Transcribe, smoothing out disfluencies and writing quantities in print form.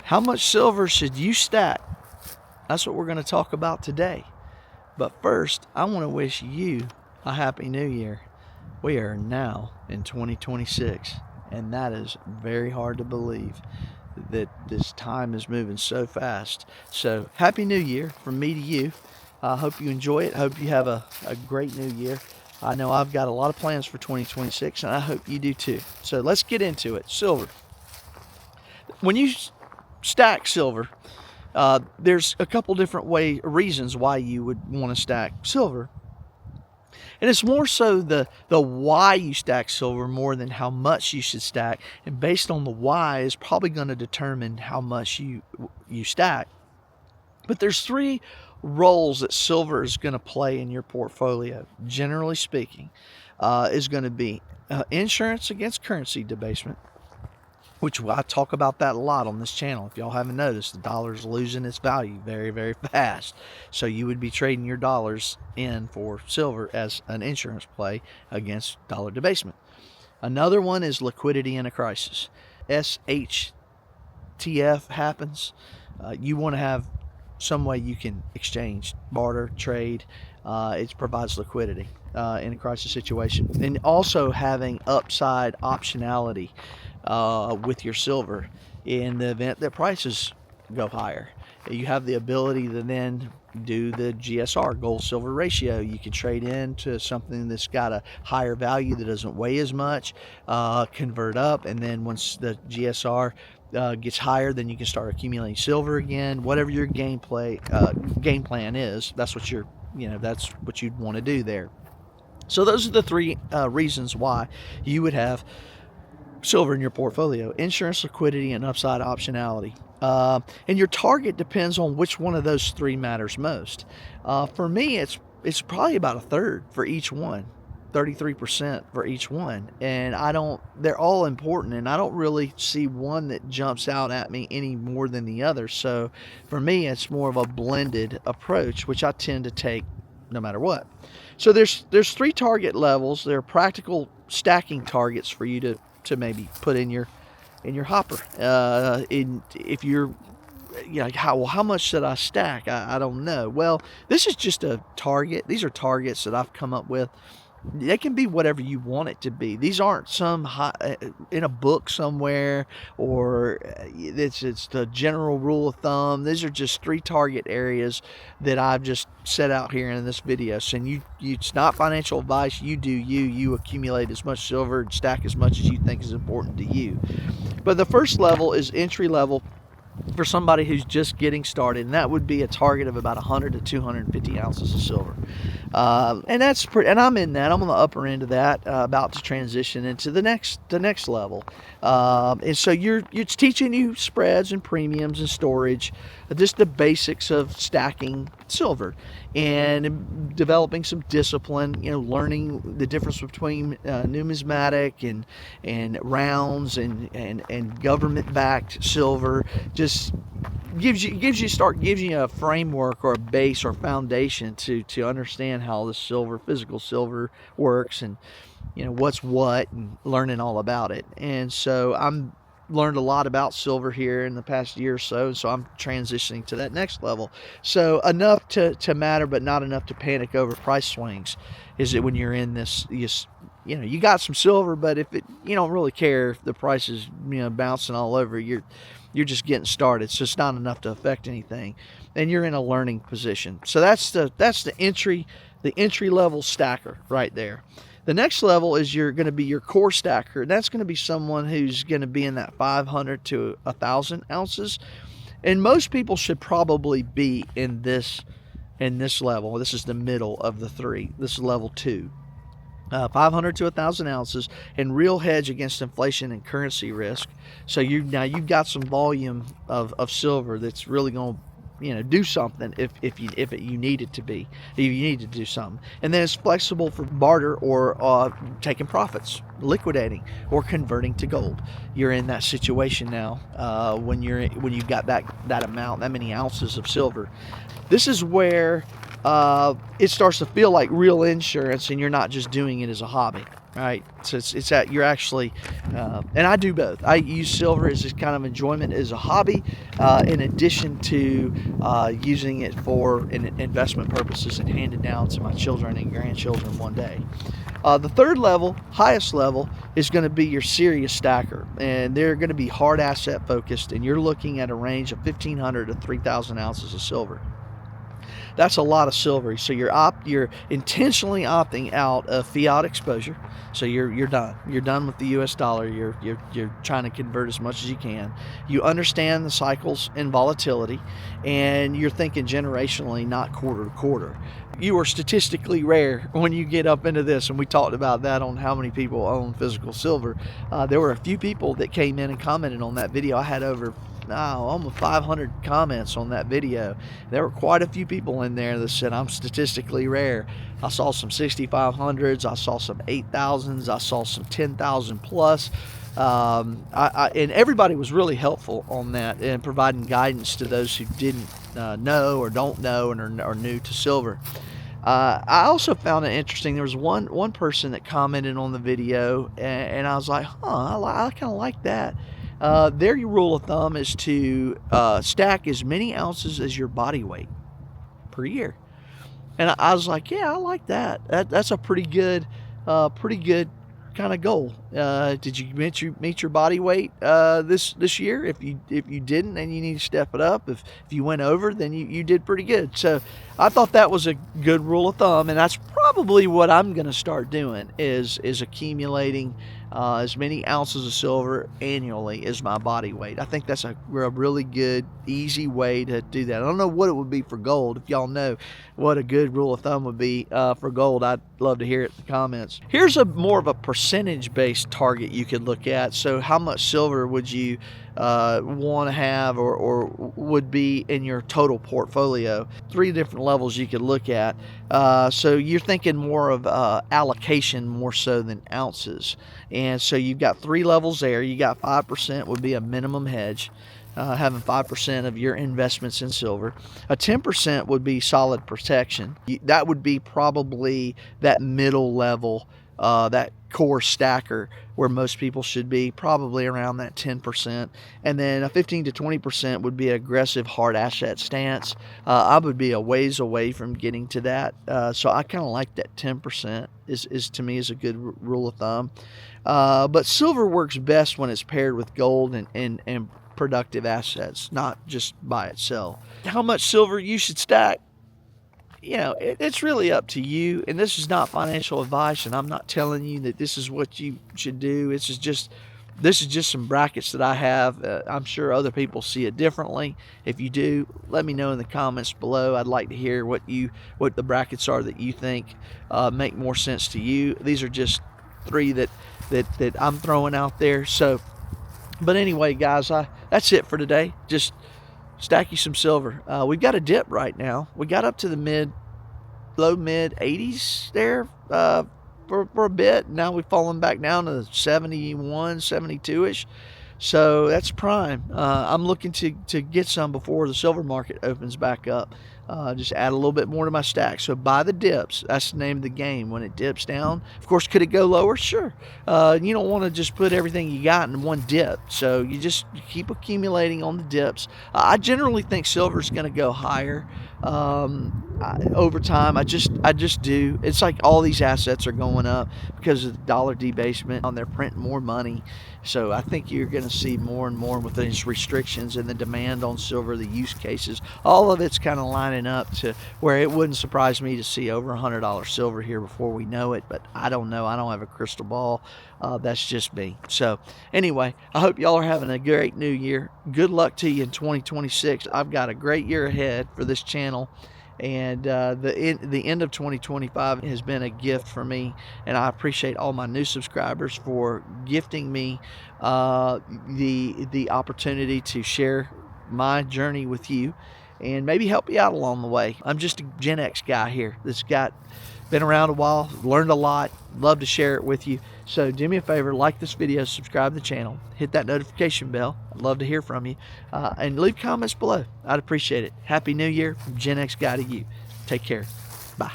How much silver should you stack? That's what we're going to talk about today. But first, I want to wish you a Happy New Year. We are now in 2026, and that is very hard to believe that this time is moving so fast. So, Happy New Year from me to you. I hope you enjoy it. Hope you have a great new year. I know I've got a lot of plans for 2026, and I hope you do too. So, let's get into it. Silver. When you stack silver, there's a couple different reasons why you would want to stack silver. And it's more so the why you stack silver more than how much you should stack. And based on the why is probably going to determine how much you stack. But there's three roles that silver is going to play in your portfolio, generally speaking. Is going to be insurance against currency debasement, which I talk about that a lot on this channel. If y'all haven't noticed, the dollar is losing its value very, very fast. So you would be trading your dollars in for silver as an insurance play against dollar debasement. Another one is liquidity in a crisis. SHTF happens. You want to have some way you can exchange, barter, trade. It provides liquidity in a crisis situation. And also having upside optionality with your silver in the event that prices go higher. You have the ability to then do the GSR, gold silver ratio. You can trade into something that's got a higher value that doesn't weigh as much, convert up, and then once the GSR gets higher, then you can start accumulating silver again. Whatever your game plan is, that's what that's what you'd want to do there. So those are the three reasons why you would have silver in your portfolio: insurance, liquidity, and upside optionality. And your target depends on which one of those three matters most. For me, it's probably about a third for each one, 33% for each one. And they're all important, and I don't really see one that jumps out at me any more than the other. So for me, it's more of a blended approach, which I tend to take no matter what. So there's three target levels. They're practical stacking targets for you to maybe put in your hopper. If you're how much should I stack? I don't know. Well, this is just a target. These are targets that I've come up with. They can be whatever you want it to be. These aren't some in a book somewhere, or it's the general rule of thumb. These are just three target areas that I've just set out here in this video. So it's not financial advice. You do you accumulate as much silver and stack as much as you think is important to you. But the first level is entry level for somebody who's just getting started, and that would be a target of about 100 to 250 ounces of silver. And that's and I'm in that. I'm on the upper end of that, about to transition into the next level. And so it's teaching you spreads and premiums and storage, just the basics of stacking silver and developing some discipline, learning the difference between numismatic and rounds and government-backed silver. Just gives you a framework or a base or foundation to understand how the physical silver works, and what's what, and learning all about it. And so I'm learned a lot about silver here in the past year or so, and so I'm transitioning to that next level. So enough to matter, but not enough to panic over price swings. Is it when you're in this, you got some silver, but if you don't really care if the price is bouncing all over, you're just getting started. So it's not enough to affect anything, and you're in a learning position. So that's the entry level stacker right there. The next level is you're going to be your core stacker. And that's going to be someone who's going to be in that 500 to 1,000 ounces. And most people should probably be in this level. This is the middle of the three. This is level 2. 500 to 1,000 ounces, and real hedge against inflation and currency risk. So you've got some volume of silver that's really going to do something if you need it to be, if you need to do something. And then it's flexible for barter or taking profits, liquidating or converting to gold. You're in that situation now when you've got that amount, that many ounces of silver. This is where it starts to feel like real insurance, and you're not just doing it as a hobby. right? So it's that you're actually, and I do both. I use silver as this kind of enjoyment as a hobby, in addition to using it for investment purposes and hand it down to my children and grandchildren one day. The third level, highest level, is going to be your serious stacker, and they're going to be hard asset focused, and you're looking at a range of 1,500 to 3,000 ounces of silver. That's a lot of silver. So you're intentionally opting out of fiat exposure. So you're done. You're done with the U.S. dollar. You're trying to convert as much as you can. You understand the cycles and volatility, and you're thinking generationally, not quarter to quarter. You are statistically rare when you get up into this, and we talked about that on how many people own physical silver. There were a few people that came in and commented on that video. I had over almost 500 comments on that video. There were quite a few people in there that said I'm statistically rare. I saw some 6,500s, I saw some 8,000s, I saw some 10,000 plus. And everybody was really helpful on that and providing guidance to those who didn't know or don't know and are new to silver. I also found it interesting. There was one person that commented on the video, and I was like, I kind of like that. Their rule of thumb is to stack as many ounces as your body weight per year. And I was like, yeah, I like that. That's a pretty good kind of goal. Did you meet your body weight this year? If you didn't, then you need to step it up. If you went over, then you did pretty good. So I thought that was a good rule of thumb, and that's probably what I'm going to start doing is accumulating as many ounces of silver annually as my body weight. I think that's a really good, easy way to do that. I don't know what it would be for gold. If y'all know what a good rule of thumb would be for gold, I'd love to hear it in the comments. Here's more of a percentage-based target you could look at. So how much silver would you want to have or would be in your total portfolio? 3 different levels you could look at. So you're thinking more of allocation more so than ounces. And so you've got 3 levels there. You got 5% would be a minimum hedge, having 5% of your investments in silver. A 10% would be solid protection. That would be probably that middle level, that core stacker where most people should be, probably around that 10%. And then a 15 to 20% would be aggressive hard asset stance. I would be a ways away from getting to that. So I kind of like that 10% is to me is a good rule of thumb. But silver works best when it's paired with gold and productive assets, not just by itself. How much silver you should stack? It's really up to you, and this is not financial advice, and I'm not telling you that this is what you should do. This is just some brackets that I have. I'm sure other people see it differently. If you do, let me know in the comments below. I'd like to hear what the brackets are that you think make more sense to you. These are just 3 that I'm throwing out there. So, but anyway, guys, that's it for today. Just stack you some silver. We've got a dip right now. We got up to the low mid 80s there for a bit. Now we've fallen back down to 71, 72-ish. So that's prime. I'm looking to get some before the silver market opens back up. Just add a little bit more to my stack. So buy the dips. That's the name of the game. When it dips down, of course, could it go lower? Sure. You don't want to just put everything you got in one dip. So you keep accumulating on the dips. I generally think silver is going to go higher over time. I just do. It's like all these assets are going up because of the dollar debasement. They're printing more money. So I think you're going to see more and more with these restrictions and the demand on silver, the use cases. All of it's kind of lining up to where it wouldn't surprise me to see over $100 silver here before we know it. But I don't know. I don't have a crystal ball. That's just me. So anyway, I hope y'all are having a great new year. Good luck to you in 2026. I've got a great year ahead for this channel. And the end of 2025 has been a gift for me, and I appreciate all my new subscribers for gifting me the opportunity to share my journey with you and maybe help you out along the way. I'm just a Gen X guy here that's been around a while, learned a lot, love to share it with you. So do me a favor, like this video, subscribe to the channel, hit that notification bell. I'd love to hear from you, and leave comments below. I'd appreciate it. Happy New Year from Gen X guy to you. Take care. Bye.